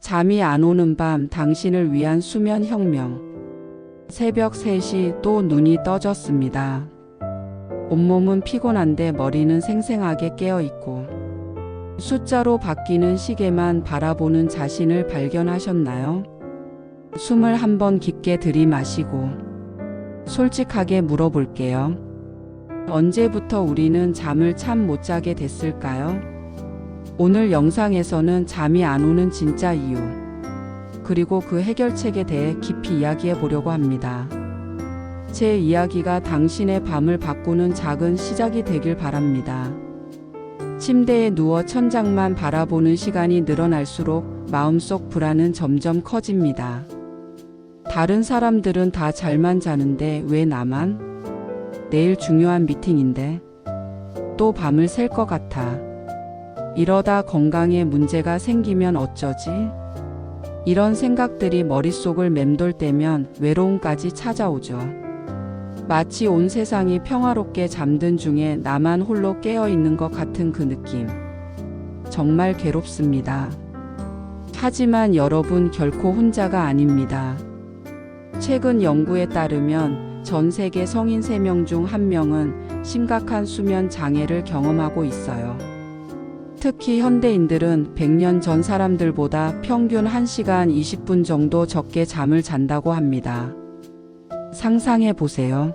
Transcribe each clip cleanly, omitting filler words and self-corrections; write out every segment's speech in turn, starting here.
잠이 안 오는 밤 당신을 위한 수면 혁명. 새벽 3시 또 눈이 떠졌습니다. 온몸은 피곤한데 머리는 생생하게 깨어있고 숫자로 바뀌는 시계만 바라보는 자신을 발견하셨나요? 숨을 한번 깊게 들이마시고 솔직하게 물어볼게요. 언제부터 우리는 잠을 참 못 자게 됐을까요? 오늘 영상에서는 잠이 안 오는 진짜 이유, 그리고 그 해결책에 대해 깊이 이야기해 보려고 합니다. 제 이야기가 당신의 밤을 바꾸는 작은 시작이 되길 바랍니다. 침대에 누워 천장만 바라보는 시간이 늘어날수록 마음속 불안은 점점 커집니다. 다른 사람들은 다 잘만 자는데 왜 나만? 내일 중요한 미팅인데 또 밤을 샐 것 같아. 이러다 건강에 문제가 생기면 어쩌지? 이런 생각들이 머릿속을 맴돌 때면 외로움까지 찾아오죠. 마치 온 세상이 평화롭게 잠든 중에 나만 홀로 깨어있는 것 같은 그 느낌. 정말 괴롭습니다. 하지만 여러분 결코 혼자가 아닙니다. 최근 연구에 따르면 전 세계 성인 3명 중 1명은 심각한 수면 장애를 경험하고 있어요. 특히 현대인들은 100년 전 사람들보다 평균 1시간 20분 정도 적게 잠을 잔다고 합니다. 상상해 보세요.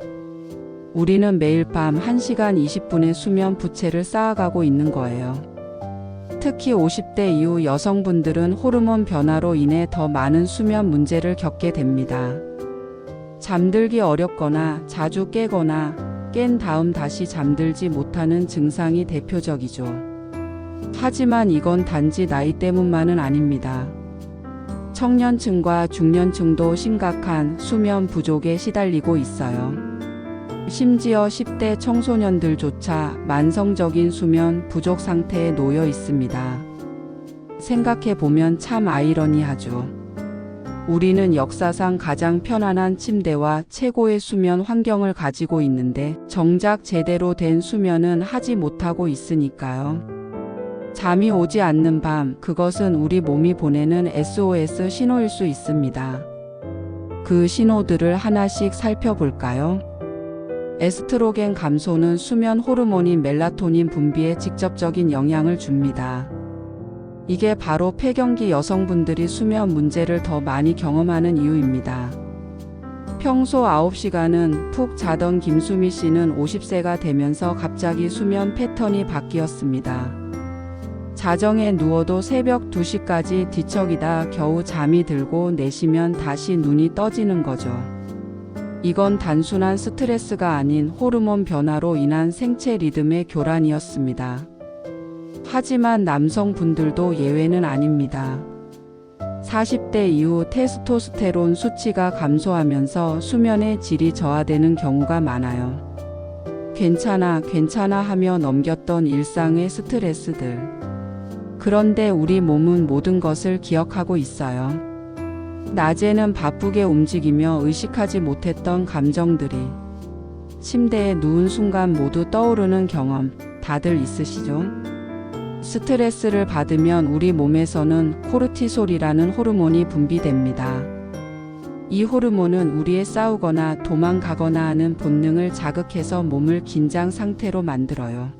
우리는 매일 밤 1시간 20분의 수면 부채를 쌓아가고 있는 거예요. 특히 50대 이후 여성분들은 호르몬 변화로 인해 더 많은 수면 문제를 겪게 됩니다. 잠들기 어렵거나 자주 깨거나 깬 다음 다시 잠들지 못하는 증상이 대표적이죠. 하지만 이건 단지 나이 때문만은 아닙니다. 청년층과 중년층도 심각한 수면 부족에 시달리고 있어요. 심지어 10대 청소년들조차 만성적인 수면 부족 상태에 놓여 있습니다. 생각해보면 참 아이러니하죠. 우리는 역사상 가장 편안한 침대와 최고의 수면 환경을 가지고 있는데 정작 제대로 된 수면은 하지 못하고 있으니까요. 잠이 오지 않는 밤, 그것은 우리 몸이 보내는 SOS 신호일 수 있습니다. 그 신호들을 하나씩 살펴볼까요? 에스트로겐 감소는 수면 호르몬인 멜라토닌 분비에 직접적인 영향을 줍니다. 이게 바로 폐경기 여성분들이 수면 문제를 더 많이 경험하는 이유입니다. 평소 9시간은 푹 자던 김수미 씨는 50세가 되면서 갑자기 수면 패턴이 바뀌었습니다. 자정에 누워도 새벽 2시까지 뒤척이다 겨우 잠이 들고 내쉬면 다시 눈이 떠지는 거죠. 이건 단순한 스트레스가 아닌 호르몬 변화로 인한 생체 리듬의 교란이었습니다. 하지만 남성분들도 예외는 아닙니다. 40대 이후 테스토스테론 수치가 감소하면서 수면의 질이 저하되는 경우가 많아요. 괜찮아 하며 넘겼던 일상의 스트레스들. 그런데 우리 몸은 모든 것을 기억하고 있어요. 낮에는 바쁘게 움직이며 의식하지 못했던 감정들이 침대에 누운 순간 모두 떠오르는 경험 다들 있으시죠? 스트레스를 받으면 우리 몸에서는 코르티솔이라는 호르몬이 분비됩니다. 이 호르몬은 우리의 싸우거나 도망가거나 하는 본능을 자극해서 몸을 긴장 상태로 만들어요.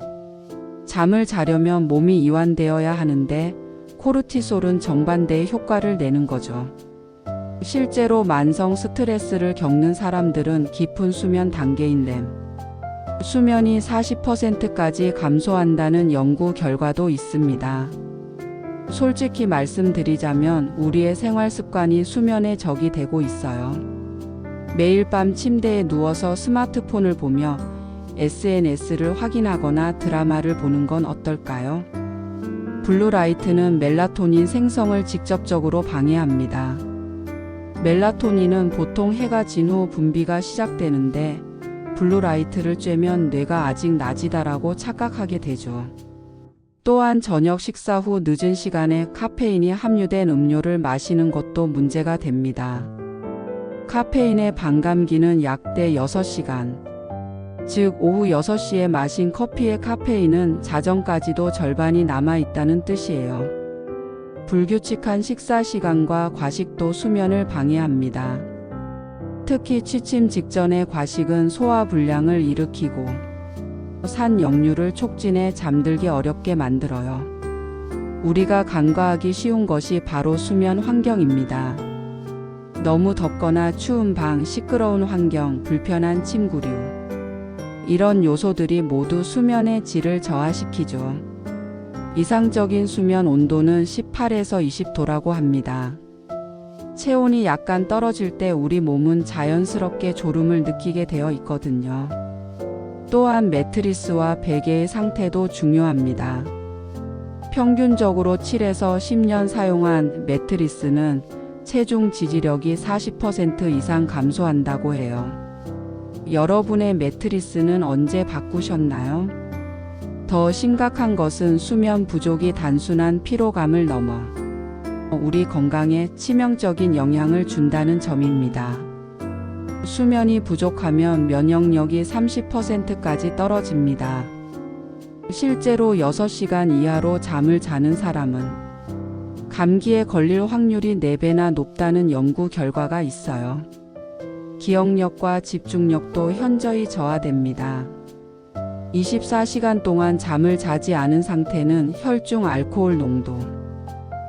잠을 자려면 몸이 이완되어야 하는데 코르티솔은 정반대의 효과를 내는 거죠. 실제로 만성 스트레스를 겪는 사람들은 깊은 수면 단계인 렘 수면이 40%까지 감소한다는 연구 결과도 있습니다. 솔직히 말씀드리자면 우리의 생활 습관이 수면의 적이 되고 있어요. 매일 밤 침대에 누워서 스마트폰을 보며 SNS를 확인하거나 드라마를 보는 건 어떨까요? 블루라이트는 멜라토닌 생성을 직접적으로 방해합니다. 멜라토닌은 보통 해가 진 후 분비가 시작되는데 블루라이트를 쬐면 뇌가 아직 낮이다라고 착각하게 되죠. 또한 저녁 식사 후 늦은 시간에 카페인이 함유된 음료를 마시는 것도 문제가 됩니다. 카페인의 반감기는 약대 6시간. 즉 오후 6시에 마신 커피의 카페인은 자정까지도 절반이 남아있다는 뜻이에요. 불규칙한 식사 시간과 과식도 수면을 방해합니다. 특히 취침 직전의 과식은 소화불량을 일으키고 산 역류를 촉진해 잠들기 어렵게 만들어요. 우리가 간과하기 쉬운 것이 바로 수면 환경입니다. 너무 덥거나 추운 방, 시끄러운 환경, 불편한 침구류. 이런 요소들이 모두 수면의 질을 저하시키죠. 이상적인 수면 온도는 18에서 20도라고 합니다. 체온이 약간 떨어질 때 우리 몸은 자연스럽게 졸음을 느끼게 되어 있거든요. 또한 매트리스와 베개의 상태도 중요합니다. 평균적으로 7에서 10년 사용한 매트리스는 체중 지지력이 40% 이상 감소한다고 해요. 여러분의 매트리스는 언제 바꾸셨나요? 더 심각한 것은 수면 부족이 단순한 피로감을 넘어 우리 건강에 치명적인 영향을 준다는 점입니다. 수면이 부족하면 면역력이 30%까지 떨어집니다. 실제로 6시간 이하로 잠을 자는 사람은 감기에 걸릴 확률이 4배나 높다는 연구 결과가 있어요. 기억력과 집중력도 현저히 저하됩니다. 24시간 동안 잠을 자지 않은 상태는 혈중 알코올 농도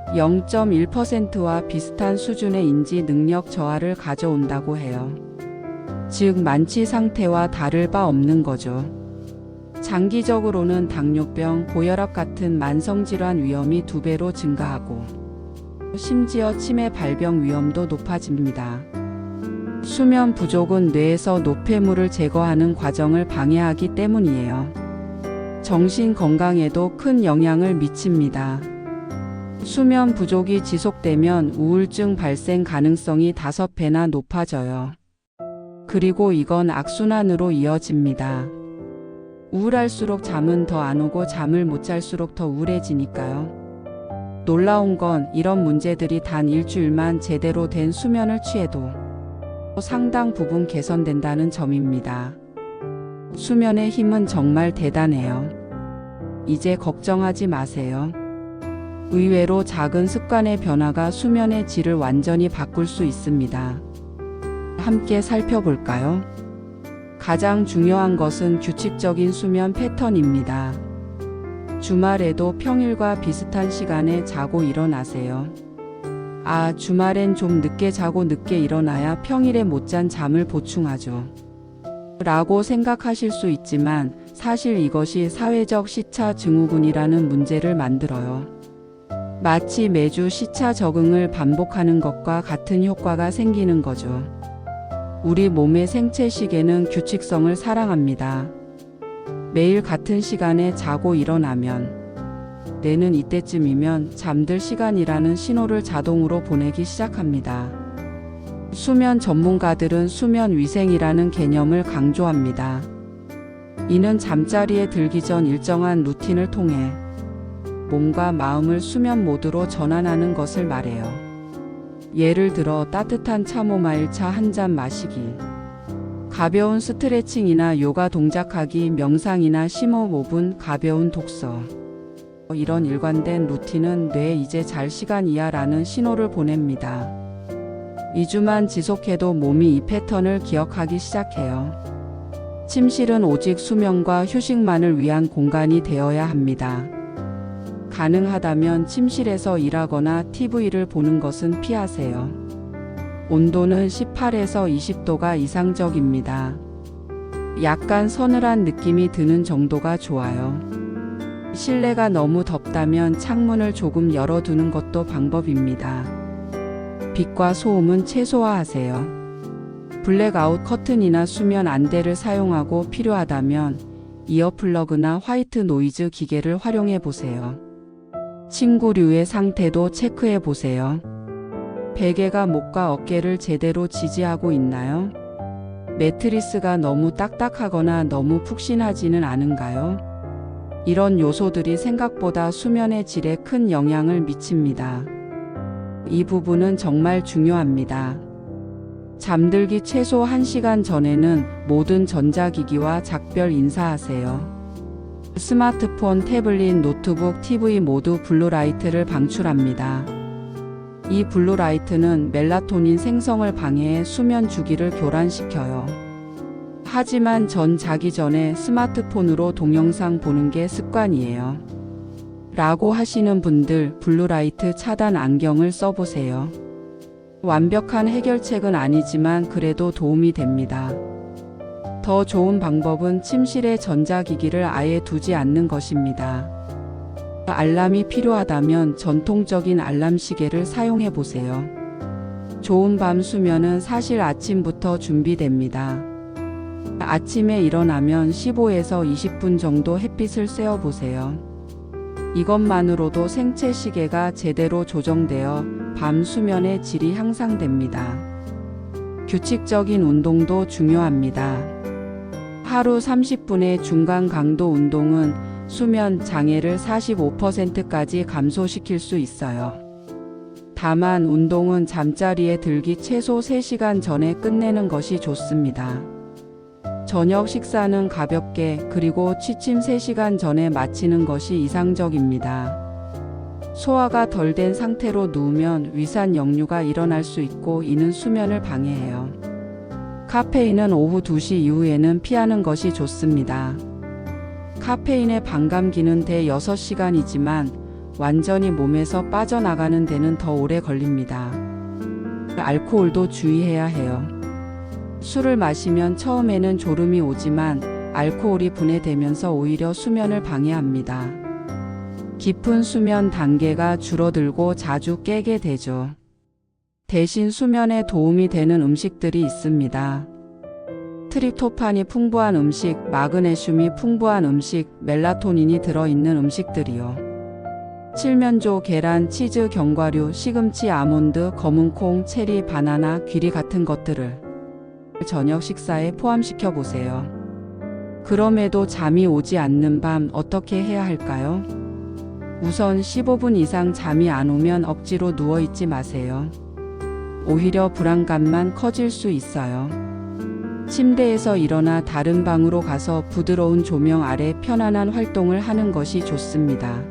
0.1%와 비슷한 수준의 인지 능력 저하를 가져온다고 해요. 즉 만취 상태와 다를 바 없는 거죠. 장기적으로는 당뇨병, 고혈압 같은 만성질환 위험이 2배로 증가하고 심지어 치매 발병 위험도 높아집니다. 수면 부족은 뇌에서 노폐물을 제거하는 과정을 방해하기 때문이에요. 정신 건강에도 큰 영향을 미칩니다. 수면 부족이 지속되면 우울증 발생 가능성이 5배나 높아져요. 그리고 이건 악순환으로 이어집니다. 우울할수록 잠은 더 안 오고 잠을 못 잘수록 더 우울해지니까요. 놀라운 건 이런 문제들이 단 일주일만 제대로 된 수면을 취해도 상당 부분 개선된다는 점입니다. 수면의 힘은 정말 대단해요. 이제 걱정하지 마세요. 의외로 작은 습관의 변화가 수면의 질을 완전히 바꿀 수 있습니다. 함께 살펴볼까요? 가장 중요한 것은 규칙적인 수면 패턴입니다. 주말에도 평일과 비슷한 시간에 자고 일어나세요. 주말엔 좀 늦게 자고 늦게 일어나야 평일에 못 잔 잠을 보충하죠. 라고 생각하실 수 있지만 사실 이것이 사회적 시차 증후군이라는 문제를 만들어요. 마치 매주 시차 적응을 반복하는 것과 같은 효과가 생기는 거죠. 우리 몸의 생체 시계는 규칙성을 사랑합니다. 매일 같은 시간에 자고 일어나면 뇌는 이때쯤이면 잠들 시간이라는 신호를 자동으로 보내기 시작합니다. 수면 전문가들은 수면 위생이라는 개념을 강조합니다. 이는 잠자리에 들기 전 일정한 루틴을 통해 몸과 마음을 수면 모드로 전환하는 것을 말해요. 예를 들어 따뜻한 차모마일 차 한 잔 마시기, 가벼운 스트레칭이나 요가 동작하기, 명상이나 심호흡 5분, 가벼운 독서. 이런 일관된 루틴은 뇌에 이제 잘 시간이야 라는 신호를 보냅니다. 2주만 지속해도 몸이 이 패턴을 기억하기 시작해요. 침실은 오직 수면과 휴식만을 위한 공간이 되어야 합니다. 가능하다면 침실에서 일하거나 TV를 보는 것은 피하세요. 온도는 18에서 20도가 이상적입니다. 약간 서늘한 느낌이 드는 정도가 좋아요. 실내가 너무 덥다면 창문을 조금 열어두는 것도 방법입니다. 빛과 소음은 최소화하세요. 블랙아웃 커튼이나 수면 안대를 사용하고 필요하다면 이어플러그나 화이트 노이즈 기계를 활용해 보세요. 침구류의 상태도 체크해 보세요. 베개가 목과 어깨를 제대로 지지하고 있나요? 매트리스가 너무 딱딱하거나 너무 푹신하지는 않은가요? 이런 요소들이 생각보다 수면의 질에 큰 영향을 미칩니다. 이 부분은 정말 중요합니다. 잠들기 최소 1시간 전에는 모든 전자기기와 작별 인사하세요. 스마트폰, 태블릿, 노트북, TV 모두 블루라이트를 방출합니다. 이 블루라이트는 멜라토닌 생성을 방해해 수면 주기를 교란시켜요. 하지만 전 자기 전에 스마트폰으로 동영상 보는 게 습관이에요. 라고 하시는 분들, 블루라이트 차단 안경을 써보세요. 완벽한 해결책은 아니지만 그래도 도움이 됩니다. 더 좋은 방법은 침실에 전자기기를 아예 두지 않는 것입니다. 알람이 필요하다면 전통적인 알람 시계를 사용해 보세요. 좋은 밤 수면은 사실 아침부터 준비됩니다. 아침에 일어나면 15에서 20분 정도 햇빛을 쐬어 보세요. 이것만으로도 생체 시계가 제대로 조정되어 밤 수면의 질이 향상됩니다. 규칙적인 운동도 중요합니다. 하루 30분의 중간 강도 운동은 수면 장애를 45%까지 감소시킬 수 있어요. 다만 운동은 잠자리에 들기 최소 3시간 전에 끝내는 것이 좋습니다. 저녁 식사는 가볍게 그리고 취침 3시간 전에 마치는 것이 이상적입니다. 소화가 덜 된 상태로 누우면 위산 역류가 일어날 수 있고 이는 수면을 방해해요. 카페인은 오후 2시 이후에는 피하는 것이 좋습니다. 카페인의 반감기는 대 6시간이지만 완전히 몸에서 빠져나가는 데는 더 오래 걸립니다. 알코올도 주의해야 해요. 술을 마시면 처음에는 졸음이 오지만 알코올이 분해되면서 오히려 수면을 방해합니다. 깊은 수면 단계가 줄어들고 자주 깨게 되죠. 대신 수면에 도움이 되는 음식들이 있습니다. 트립토판이 풍부한 음식, 마그네슘이 풍부한 음식, 멜라토닌이 들어있는 음식들이요. 칠면조, 계란, 치즈, 견과류, 시금치, 아몬드, 검은콩, 체리, 바나나, 귀리 같은 것들을 저녁 식사에 포함시켜 보세요. 그럼에도 잠이 오지 않는 밤 어떻게 해야 할까요? 우선 15분 이상 잠이 안 오면 억지로 누워있지 마세요. 오히려 불안감만 커질 수 있어요. 침대에서 일어나 다른 방으로 가서 부드러운 조명 아래 편안한 활동을 하는 것이 좋습니다.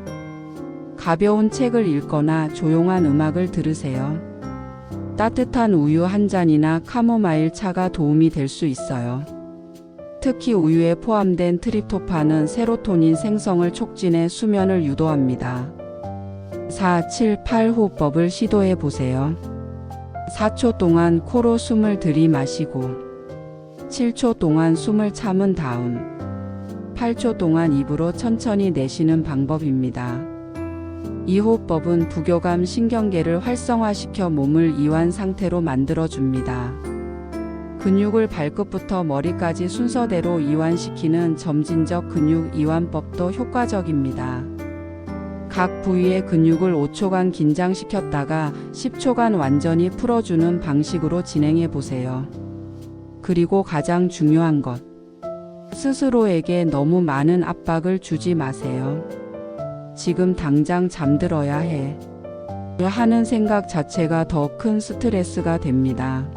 가벼운 책을 읽거나 조용한 음악을 들으세요. 따뜻한 우유 한 잔이나 카모마일 차가 도움이 될 수 있어요. 특히 우유에 포함된 트립토판은 세로토닌 생성을 촉진해 수면을 유도합니다. 4, 7, 8 호흡법을 시도해 보세요. 4초 동안 코로 숨을 들이마시고 7초 동안 숨을 참은 다음 8초 동안 입으로 천천히 내쉬는 방법입니다. 이 호흡법은 부교감 신경계를 활성화시켜 몸을 이완 상태로 만들어줍니다. 근육을 발끝부터 머리까지 순서대로 이완시키는 점진적 근육 이완법도 효과적입니다. 각 부위의 근육을 5초간 긴장시켰다가 10초간 완전히 풀어주는 방식으로 진행해 보세요. 그리고 가장 중요한 것, 스스로에게 너무 많은 압박을 주지 마세요. 지금 당장 잠들어야 해. 하는 생각 자체가 더 큰 스트레스가 됩니다.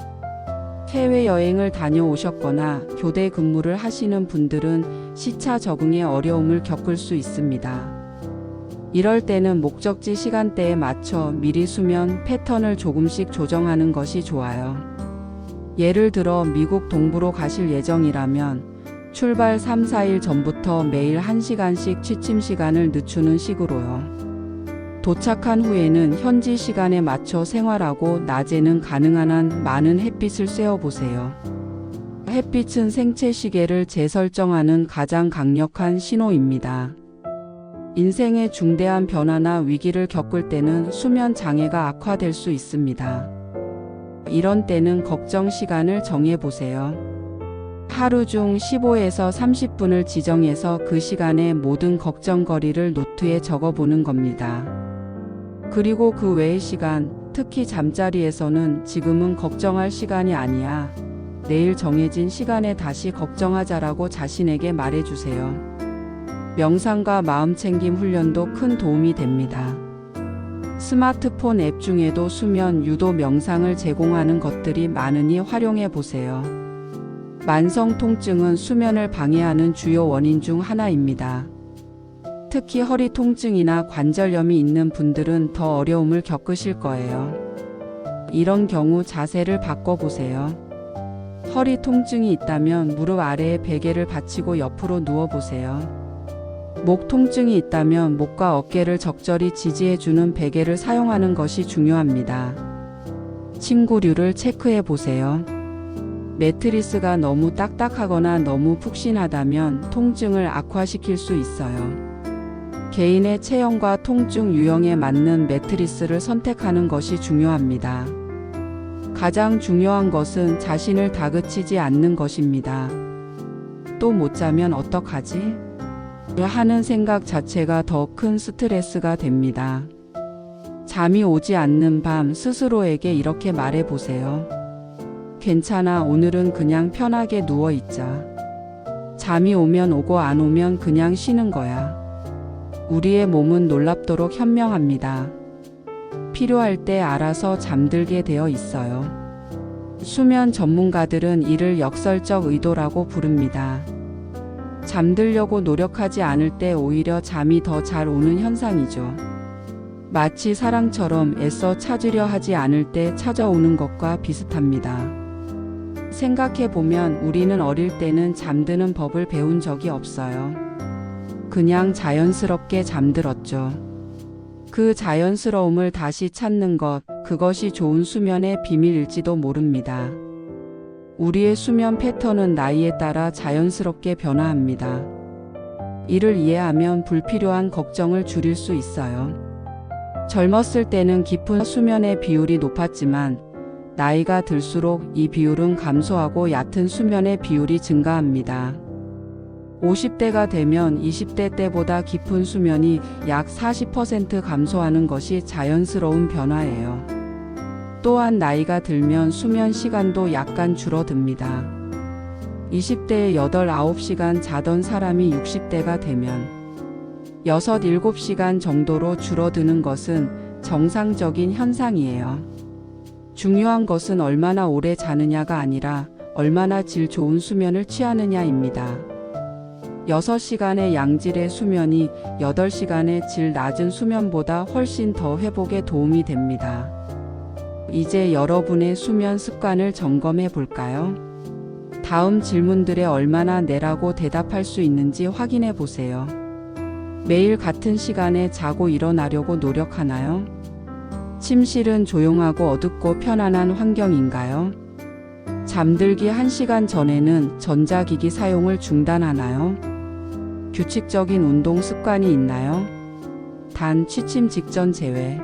해외여행을 다녀오셨거나 교대 근무를 하시는 분들은 시차 적응에 어려움을 겪을 수 있습니다. 이럴 때는 목적지 시간대에 맞춰 미리 수면 패턴을 조금씩 조정하는 것이 좋아요. 예를 들어 미국 동부로 가실 예정이라면 출발 3, 4일 전부터 매일 1시간씩 취침 시간을 늦추는 식으로요. 도착한 후에는 현지 시간에 맞춰 생활하고 낮에는 가능한 한 많은 햇빛을 쐬어보세요. 햇빛은 생체 시계를 재설정하는 가장 강력한 신호입니다. 인생의 중대한 변화나 위기를 겪을 때는 수면 장애가 악화될 수 있습니다. 이런 때는 걱정 시간을 정해보세요. 하루 중 15에서 30분을 지정해서 그 시간에 모든 걱정거리를 노트에 적어보는 겁니다. 그리고 그 외의 시간, 특히 잠자리에서는 지금은 걱정할 시간이 아니야. 내일 정해진 시간에 다시 걱정하자라고 자신에게 말해주세요. 명상과 마음챙김 훈련도 큰 도움이 됩니다. 스마트폰 앱 중에도 수면 유도 명상을 제공하는 것들이 많으니 활용해 보세요. 만성 통증은 수면을 방해하는 주요 원인 중 하나입니다. 특히 허리 통증이나 관절염이 있는 분들은 더 어려움을 겪으실 거예요. 이런 경우 자세를 바꿔보세요. 허리 통증이 있다면 무릎 아래에 베개를 받치고 옆으로 누워보세요. 목 통증이 있다면 목과 어깨를 적절히 지지해주는 베개를 사용하는 것이 중요합니다. 침구류를 체크해 보세요. 매트리스가 너무 딱딱하거나 너무 푹신하다면 통증을 악화시킬 수 있어요. 개인의 체형과 통증 유형에 맞는 매트리스를 선택하는 것이 중요합니다. 가장 중요한 것은 자신을 다그치지 않는 것입니다. 또 못 자면 어떡하지? 하는 생각 자체가 더 큰 스트레스가 됩니다. 잠이 오지 않는 밤 스스로에게 이렇게 말해 보세요. 괜찮아, 오늘은 그냥 편하게 누워 있자. 잠이 오면 오고 안 오면 그냥 쉬는 거야. 우리의 몸은 놀랍도록 현명합니다. 필요할 때 알아서 잠들게 되어 있어요. 수면 전문가들은 이를 역설적 의도라고 부릅니다. 잠들려고 노력하지 않을 때 오히려 잠이 더 잘 오는 현상이죠. 마치 사랑처럼 애써 찾으려 하지 않을 때 찾아오는 것과 비슷합니다. 생각해보면 우리는 어릴 때는 잠드는 법을 배운 적이 없어요. 그냥 자연스럽게 잠들었죠. 그 자연스러움을 다시 찾는 것, 그것이 좋은 수면의 비밀일지도 모릅니다. 우리의 수면 패턴은 나이에 따라 자연스럽게 변화합니다. 이를 이해하면 불필요한 걱정을 줄일 수 있어요. 젊었을 때는 깊은 수면의 비율이 높았지만 나이가 들수록 이 비율은 감소하고 얕은 수면의 비율이 증가합니다. 50대가 되면 20대 때보다 깊은 수면이 약 40% 감소하는 것이 자연스러운 변화예요. 또한 나이가 들면 수면 시간도 약간 줄어듭니다. 20대에 8, 9시간 자던 사람이 60대가 되면 6, 7시간 정도로 줄어드는 것은 정상적인 현상이에요. 중요한 것은 얼마나 오래 자느냐가 아니라 얼마나 질 좋은 수면을 취하느냐입니다. 6시간의 양질의 수면이 8시간의 질 낮은 수면보다 훨씬 더 회복에 도움이 됩니다. 이제 여러분의 수면 습관을 점검해 볼까요? 다음 질문들에 얼마나 네라고 대답할 수 있는지 확인해 보세요. 매일 같은 시간에 자고 일어나려고 노력하나요? 침실은 조용하고 어둡고 편안한 환경인가요? 잠들기 1시간 전에는 전자기기 사용을 중단하나요? 규칙적인 운동 습관이 있나요? 단 취침 직전 제외.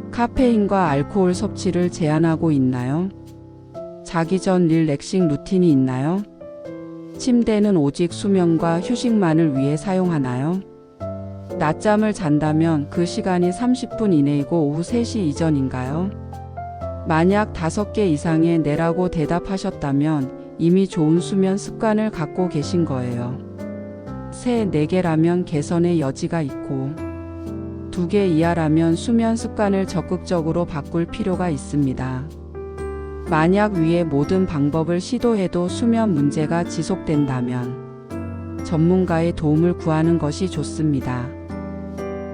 카페인과 알코올 섭취를 제한하고 있나요? 자기 전 릴렉싱 루틴이 있나요? 침대는 오직 수면과 휴식만을 위해 사용하나요? 낮잠을 잔다면 그 시간이 30분 이내이고 오후 3시 이전인가요? 만약 5개 이상의 네라고 대답하셨다면 이미 좋은 수면 습관을 갖고 계신 거예요. 새 4개라면 개선의 여지가 있고 2개 이하라면 수면 습관을 적극적으로 바꿀 필요가 있습니다. 만약 위의 모든 방법을 시도해도 수면 문제가 지속된다면 전문가의 도움을 구하는 것이 좋습니다.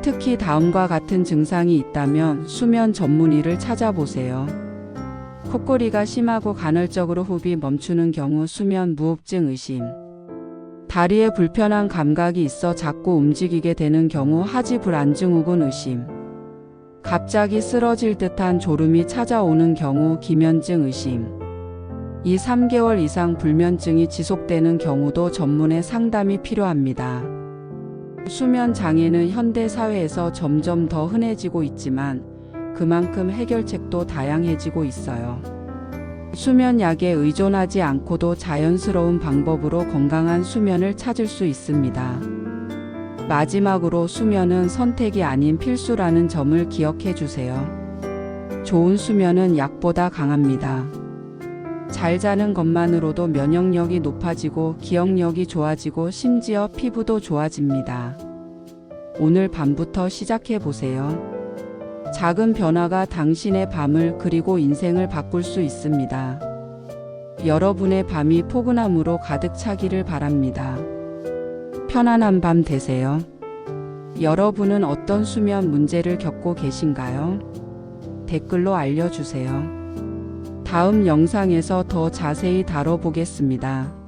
특히 다음과 같은 증상이 있다면 수면 전문의를 찾아보세요. 콧구리가 심하고 간헐적으로 호흡이 멈추는 경우 수면 무호흡증 의심. 다리에 불편한 감각이 있어 자꾸 움직이게 되는 경우 하지 불안증후군 의심. 갑자기 쓰러질 듯한 졸음이 찾아오는 경우 기면증 의심. 2, 3개월 이상 불면증이 지속되는 경우도 전문의 상담이 필요합니다. 수면 장애는 현대 사회에서 점점 더 흔해지고 있지만 그만큼 해결책도 다양해지고 있어요. 수면약에 의존하지 않고도 자연스러운 방법으로 건강한 수면을 찾을 수 있습니다. 마지막으로 수면은 선택이 아닌 필수라는 점을 기억해 주세요. 좋은 수면은 약보다 강합니다. 잘 자는 것만으로도 면역력이 높아지고 기억력이 좋아지고 심지어 피부도 좋아집니다. 오늘 밤부터 시작해 보세요. 작은 변화가 당신의 밤을 그리고 인생을 바꿀 수 있습니다. 여러분의 밤이 포근함으로 가득 차기를 바랍니다. 편안한 밤 되세요. 여러분은 어떤 수면 문제를 겪고 계신가요? 댓글로 알려주세요. 다음 영상에서 더 자세히 다뤄보겠습니다.